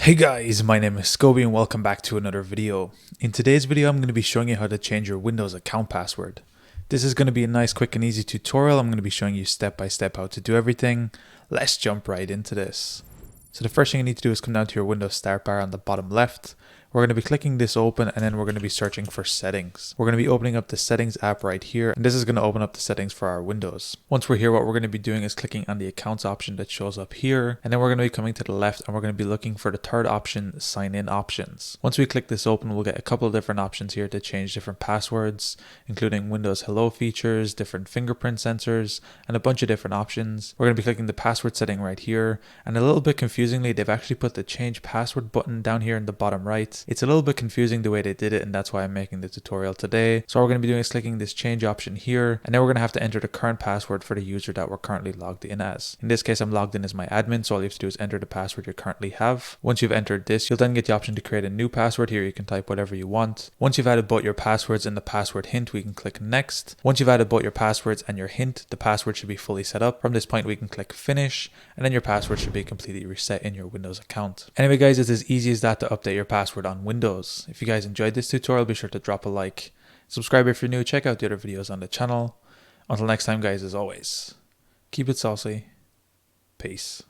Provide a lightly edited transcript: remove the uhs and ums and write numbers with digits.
Hey guys, my name is Scoby and welcome back to another video. In today's video, I'm going to be showing you how to change your Windows account password. This is going to be a nice, quick and easy tutorial. I'm going to be showing you step by step how to do everything. Let's jump right into this. So the first thing you need to do is come down to your Windows start bar on the bottom left. We're going to be clicking this open and then we're going to be searching for settings. We're going to be opening up the settings app right here, and this is going to open up the settings for our Windows. Once we're here, what we're going to be doing is clicking on the accounts option that shows up here, and then we're going to be coming to the left and we're going to be looking for the third option, sign in options. Once we click this open, we'll get a couple of different options here to change different passwords, including Windows Hello features, different fingerprint sensors, and a bunch of different options. We're going to be clicking the password setting right here, and a little bit confusingly, they've actually put the change password button down here in the bottom right. It's a little bit confusing the way they did it, and that's why I'm making the tutorial today. So what we're going to be doing is clicking this change option here, and then we're going to have to enter the current password for the user that we're currently logged in as. In this case, I'm logged in as my admin, so all you have to do is enter the password you currently have. Once you've entered this, you'll then get the option to create a new password. Here you can type whatever you want. Once you've added both your passwords and the password hint, we can click next. Once you've added both your passwords and your hint, the password should be fully set up. From this point, we can click finish, and then your password should be completely reset in your Windows account. Anyway guys, it's as easy as that to update your password on Windows. If you guys enjoyed this tutorial, be sure to drop a like. Subscribe if you're new, check out the other videos on the channel. Until next time guys, as always, keep it saucy. Peace.